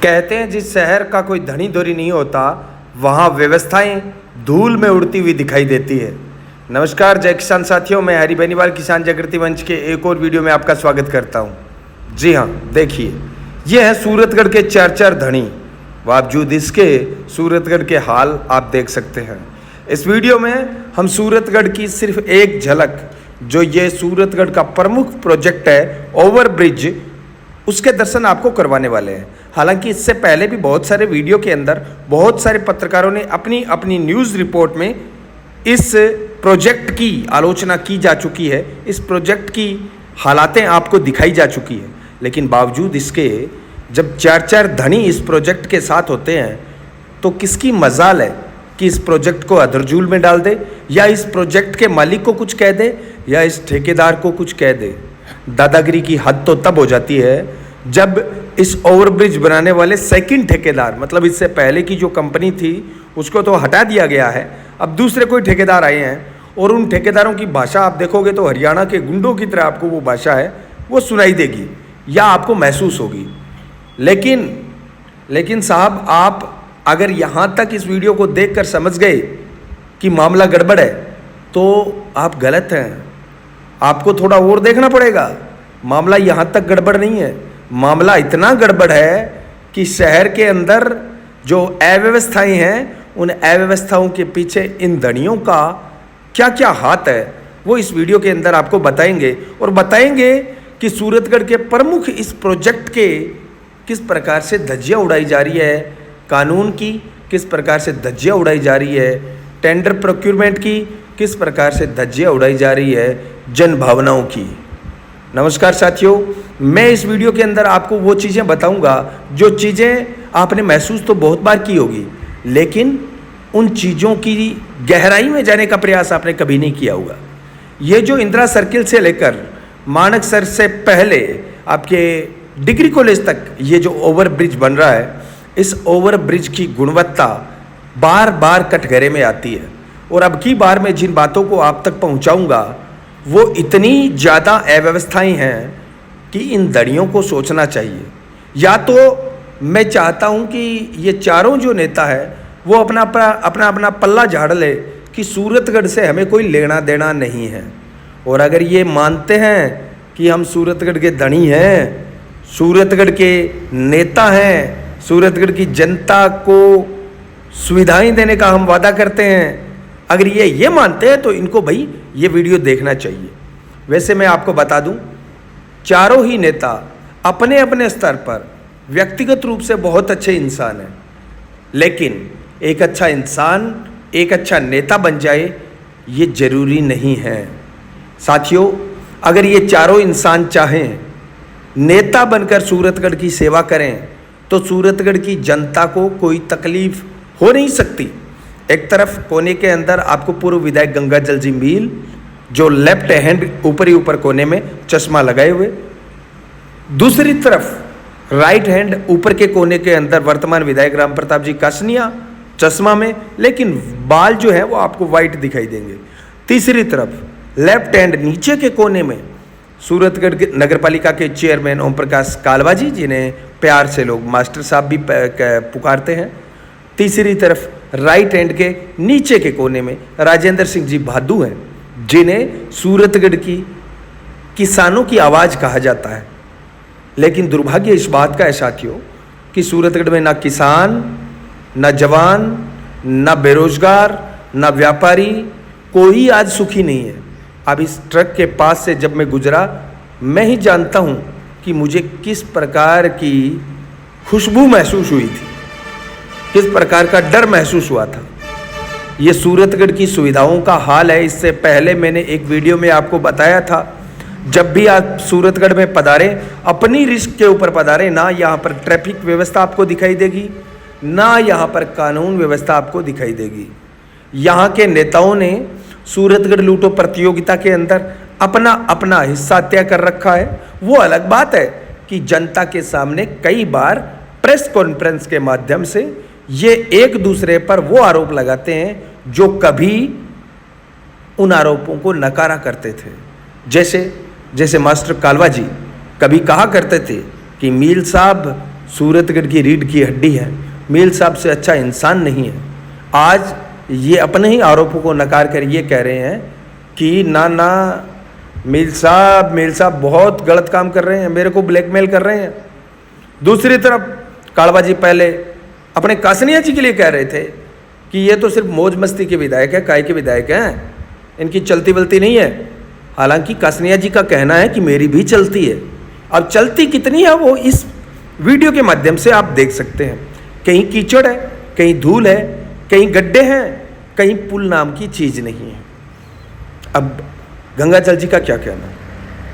कहते हैं जिस शहर का कोई धनी धोरी नहीं होता वहाँ व्यवस्थाएं धूल में उड़ती हुई दिखाई देती है। नमस्कार जय किसान साथियों, मैं हरि बेनीवाल किसान जागृति मंच के एक और वीडियो में आपका स्वागत करता हूँ। जी हाँ, देखिए ये है सूरतगढ़ के चार धनी। बावजूद इसके सूरतगढ़ के हाल आप देख सकते हैं। इस वीडियो में हम सूरतगढ़ की सिर्फ एक झलक, जो ये सूरतगढ़ का प्रमुख प्रोजेक्ट है ओवरब्रिज, उसके दर्शन आपको करवाने वाले हैं। हालांकि इससे पहले भी बहुत सारे वीडियो के अंदर बहुत सारे पत्रकारों ने अपनी अपनी न्यूज़ रिपोर्ट में इस प्रोजेक्ट की आलोचना की जा चुकी है, इस प्रोजेक्ट की हालातें आपको दिखाई जा चुकी है। लेकिन बावजूद इसके जब चार धनी इस प्रोजेक्ट के साथ होते हैं तो किसकी मजाल है कि इस प्रोजेक्ट को अधरजूल में डाल दे, या इस प्रोजेक्ट के मालिक को कुछ कह दे, या इस ठेकेदार को कुछ कह दे। दादागिरी की हद तो तब हो जाती है जब इस ओवरब्रिज बनाने वाले सेकंड ठेकेदार, मतलब इससे पहले की जो कंपनी थी उसको तो हटा दिया गया है, अब दूसरे कोई ठेकेदार आए हैं और उन ठेकेदारों की भाषा आप देखोगे तो हरियाणा के गुंडों की तरह आपको वो भाषा है वो सुनाई देगी या आपको महसूस होगी। लेकिन साहब, आप अगर यहाँ तक इस वीडियो को देखकर समझ गए कि मामला गड़बड़ है तो आप गलत हैं। आपको थोड़ा और देखना पड़ेगा। मामला यहाँ तक गड़बड़ नहीं है, मामला इतना गड़बड़ है कि शहर के अंदर जो अव्यवस्थाएं हैं उन अव्यवस्थाओं के पीछे इन धनियों का क्या क्या हाथ है वो इस वीडियो के अंदर आपको बताएंगे। और बताएंगे कि सूरतगढ़ के प्रमुख इस प्रोजेक्ट के किस प्रकार से धज्जियाँ उड़ाई जा रही है, कानून की किस प्रकार से धज्जियाँ उड़ाई जा रही है, टेंडर प्रोक्यूरमेंट की किस प्रकार से धज्जियाँ उड़ाई जा रही है, जन भावनाओं की। नमस्कार साथियों, मैं इस वीडियो के अंदर आपको वो चीज़ें बताऊंगा जो चीज़ें आपने महसूस तो बहुत बार की होगी, लेकिन उन चीज़ों की गहराई में जाने का प्रयास आपने कभी नहीं किया होगा। ये जो इंदिरा सर्किल से लेकर मानकसर से पहले आपके डिग्री कॉलेज तक ये जो ओवरब्रिज बन रहा है, इस ओवरब्रिज की गुणवत्ता बार बार कटघरे में आती है। और अब की बार मैं जिन बातों को आप तक पहुंचाऊंगा वो इतनी ज़्यादा अव्यवस्थाएं हैं कि इन धड़ियों को सोचना चाहिए। या तो मैं चाहता हूं कि ये चारों जो नेता है वो अपना पल्ला झाड़ ले कि सूरतगढ़ से हमें कोई लेना देना नहीं है। और अगर ये मानते हैं कि हम सूरतगढ़ के धनी हैं, सूरतगढ़ के नेता हैं, सूरतगढ़ की जनता को सुविधाएं देने का हम वादा करते हैं, अगर ये मानते हैं तो इनको भाई ये वीडियो देखना चाहिए। वैसे मैं आपको बता दूं, चारों ही नेता अपने अपने स्तर पर व्यक्तिगत रूप से बहुत अच्छे इंसान हैं, लेकिन एक अच्छा इंसान एक अच्छा नेता बन जाए ये जरूरी नहीं है। साथियों, अगर ये चारों इंसान चाहें नेता बनकर सूरतगढ़ की सेवा करें तो सूरतगढ़ की जनता को कोई तकलीफ हो नहीं सकती। एक तरफ कोने के अंदर आपको पूर्व विधायक गंगाजल जी मील, जो लेफ्ट हैंड ऊपर कोने में चश्मा लगाए हुए, दूसरी तरफ राइट हैंड ऊपर के कोने के अंदर वर्तमान विधायक राम प्रताप जी कासनिया चश्मा में, लेकिन बाल जो है वो आपको वाइट दिखाई देंगे। तीसरी तरफ लेफ्ट हैंड नीचे के कोने में सूरतगढ़ के नगरपालिका के चेयरमैन ओम प्रकाश कालवा जी, जिन्हें प्यार से लोग मास्टर साहब भी पुकारते हैं। तीसरी तरफ राइट हैंड के नीचे के कोने में राजेंद्र सिंह जी भादू हैं, जिन्हें सूरतगढ़ की किसानों की आवाज़ कहा जाता है। लेकिन दुर्भाग्य इस बात का है साथियों कि सूरतगढ़ में ना किसान, ना जवान, ना बेरोजगार, ना व्यापारी, कोई आज सुखी नहीं है। अब इस ट्रक के पास से जब मैं गुजरा, मैं ही जानता हूँ कि मुझे किस प्रकार की खुशबू महसूस हुई थी, किस प्रकार का डर महसूस हुआ था। ये सूरतगढ़ की सुविधाओं का हाल है। इससे पहले मैंने एक वीडियो में आपको बताया था, जब भी आप सूरतगढ़ में पधारें अपनी रिस्क के ऊपर पधारें। ना यहाँ पर ट्रैफिक व्यवस्था आपको दिखाई देगी, ना यहाँ पर कानून व्यवस्था आपको दिखाई देगी। यहाँ के नेताओं ने सूरतगढ़ लूटो प्रतियोगिता के अंदर अपना अपना हिस्सा तय कर रखा है। वो अलग बात है कि जनता के सामने कई बार प्रेस कॉन्फ्रेंस के माध्यम से ये एक दूसरे पर वो आरोप लगाते हैं जो कभी उन आरोपों को नकारा करते थे। जैसे मास्टर कालवा जी कभी कहा करते थे कि मील साहब सूरतगढ़ की रीढ़ की हड्डी है, मील साहब से अच्छा इंसान नहीं है। आज ये अपने ही आरोपों को नकार कर ये कह रहे हैं कि ना मील साहब बहुत गलत काम कर रहे हैं, मेरे को ब्लैकमेल कर रहे हैं। दूसरी तरफ कालवा जी पहले अपने कासनिया जी के लिए कह रहे थे कि ये तो सिर्फ मौज मस्ती के विधायक है, काय के विधायक हैं, इनकी चलती बलती नहीं है। हालांकि कासनिया जी का कहना है कि मेरी भी चलती है। अब चलती कितनी है वो इस वीडियो के माध्यम से आप देख सकते हैं। कहीं कीचड़ है, कहीं धूल है, कहीं गड्ढे हैं, कहीं पुल नाम की चीज़ नहीं है। अब गंगाजल जी का क्या कहना है?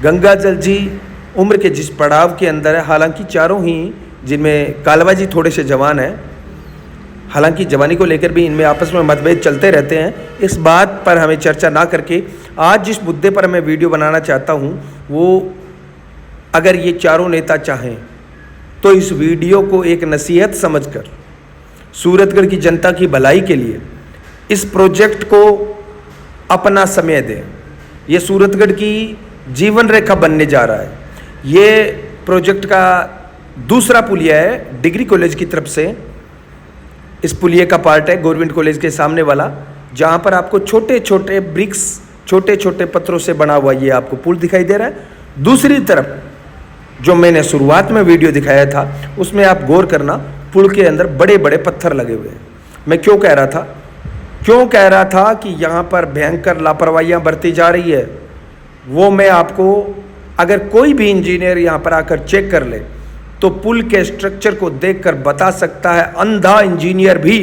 गंगाजल जी उम्र के जिस पड़ाव के अंदर है, हालांकि चारों ही, जिनमें कालवा जी थोड़े से जवान हैं, हालांकि जवानी को लेकर भी इनमें आपस में मतभेद चलते रहते हैं, इस बात पर हमें चर्चा ना करके आज जिस मुद्दे पर मैं वीडियो बनाना चाहता हूं वो, अगर ये चारों नेता चाहें तो इस वीडियो को एक नसीहत समझकर सूरतगढ़ की जनता की भलाई के लिए इस प्रोजेक्ट को अपना समय दें। ये सूरतगढ़ की जीवन रेखा बनने जा रहा है। ये प्रोजेक्ट का दूसरा पुलिया है डिग्री कॉलेज की तरफ से। इस पुलिये का पार्ट है गवर्नमेंट कॉलेज के सामने वाला, जहाँ पर आपको छोटे छोटे ब्रिक्स, छोटे छोटे पत्थरों से बना हुआ ये आपको पुल दिखाई दे रहा है। दूसरी तरफ जो मैंने शुरुआत में वीडियो दिखाया था उसमें आप गौर करना, पुल के अंदर बड़े बड़े पत्थर लगे हुए हैं। मैं क्यों कह रहा था कि यहाँ पर भयंकर लापरवाहियाँ बरती जा रही है, वो मैं आपको, अगर कोई भी इंजीनियर यहाँ पर आकर चेक कर ले तो पुल के स्ट्रक्चर को देखकर बता सकता है, अंधा इंजीनियर भी,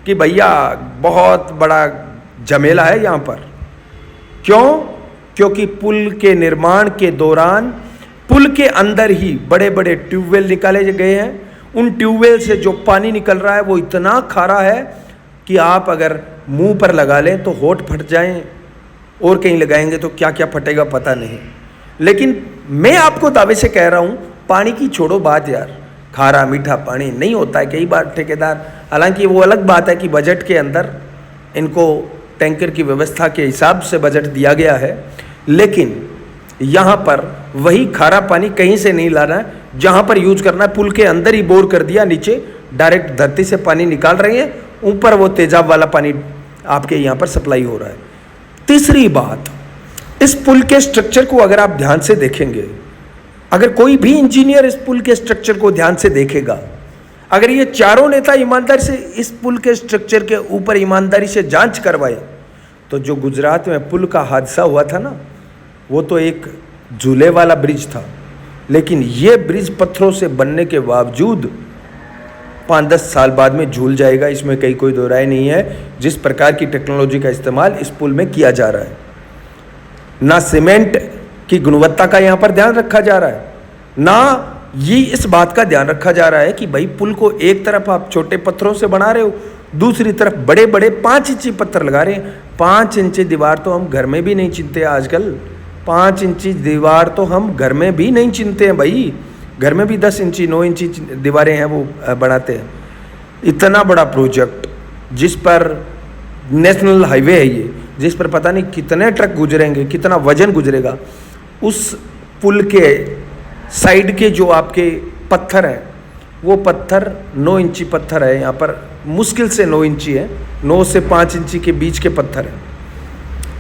कि भैया बहुत बड़ा झमेला है यहाँ पर। क्यों? क्योंकि पुल के निर्माण के दौरान पुल के अंदर ही बड़े बड़े ट्यूबवेल निकाले गए हैं। उन ट्यूबवेल से जो पानी निकल रहा है वो इतना खारा है कि आप अगर मुंह पर लगा लें तो होंठ फट जाएं, और कहीं लगाएंगे तो क्या क्या फटेगा पता नहीं। लेकिन मैं आपको दावे से कह रहा हूँ, पानी की छोड़ो बात यार, खारा मीठा पानी नहीं होता है। कई बार ठेकेदार, हालांकि वो अलग बात है कि बजट के अंदर इनको टैंकर की व्यवस्था के हिसाब से बजट दिया गया है, लेकिन यहाँ पर वही खारा पानी कहीं से नहीं लाना है, जहाँ पर यूज करना है पुल के अंदर ही बोर कर दिया, नीचे डायरेक्ट धरती से पानी निकाल रहे हैं, ऊपर वो तेजाब वाला पानी आपके यहाँ पर सप्लाई हो रहा है। तीसरी बात, इस पुल के स्ट्रक्चर को अगर आप ध्यान से देखेंगे, अगर कोई भी इंजीनियर इस पुल के स्ट्रक्चर को ध्यान से देखेगा, अगर ये चारों नेता ईमानदारी से इस पुल के स्ट्रक्चर के ऊपर ईमानदारी से जांच करवाए, तो जो गुजरात में पुल का हादसा हुआ था ना, वो तो एक झूले वाला ब्रिज था, लेकिन ये ब्रिज पत्थरों से बनने के बावजूद 5-10 साल बाद में झूल जाएगा, इसमें कहीं कोई दो राय नहीं है। जिस प्रकार की टेक्नोलॉजी का इस्तेमाल इस पुल में किया जा रहा है, ना सीमेंट की गुणवत्ता का यहाँ पर ध्यान रखा जा रहा है, ना ये इस बात का ध्यान रखा जा रहा है कि भाई पुल को एक तरफ आप छोटे पत्थरों से बना रहे हो, दूसरी तरफ बड़े बड़े 5 इंची पत्थर लगा रहे हैं। 5 इंची दीवार तो हम घर में भी नहीं चिनते आजकल, 5 इंची दीवार तो हम घर में भी नहीं चिनते हैं भाई, घर में भी 10 इंची 9 इंची दीवारें हैं वो बनाते हैं। इतना बड़ा प्रोजेक्ट जिस पर नेशनल हाईवे है ये, जिस पर पता नहीं कितने ट्रक गुजरेंगे, कितना वजन गुजरेगा, उस पुल के साइड के जो आपके पत्थर हैं वो पत्थर 9 इंची पत्थर है, यहाँ पर मुश्किल से 9 इंची है, 9 से 5 इंची के बीच के पत्थर हैं।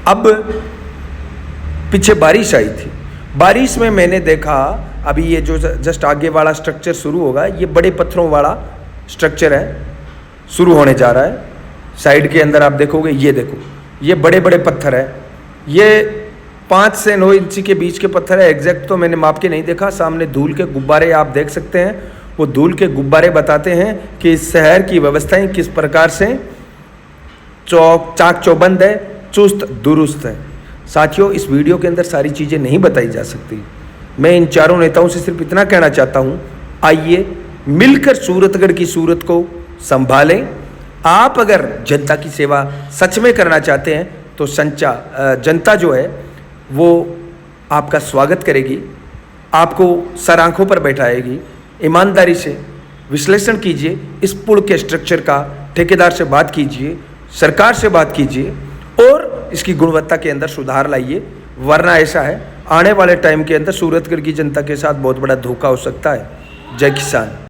अब पीछे बारिश आई थी, बारिश में मैंने देखा अभी ये जो जस्ट आगे वाला स्ट्रक्चर शुरू होगा, ये बड़े पत्थरों वाला स्ट्रक्चर है, शुरू होने जा रहा है। साइड के अंदर आप देखोगे, ये देखो, ये बड़े बड़े पत्थर है, ये 5 से 9 इंची के बीच के पत्थर है। एग्जैक्ट तो मैंने माप के नहीं देखा, सामने धूल के गुब्बारे आप देख सकते हैं, वो धूल के गुब्बारे बताते हैं कि इस शहर की व्यवस्थाएं किस प्रकार से चाक चौबंद है, चुस्त दुरुस्त है। साथियों, इस वीडियो के अंदर सारी चीज़ें नहीं बताई जा सकती। मैं इन चारों नेताओं से सिर्फ इतना कहना चाहता हूँ, आइए मिलकर सूरतगढ़ की सूरत को संभालें। आप अगर जनता की सेवा सच में करना चाहते हैं तो जनता जो है वो आपका स्वागत करेगी, आपको सर आंखों पर बैठाएगी। ईमानदारी से विश्लेषण कीजिए, इस पुल के स्ट्रक्चर का ठेकेदार से बात कीजिए, सरकार से बात कीजिए और इसकी गुणवत्ता के अंदर सुधार लाइए, वरना ऐसा है आने वाले टाइम के अंदर सूरतगढ़ की जनता के साथ बहुत बड़ा धोखा हो सकता है। जय किसान।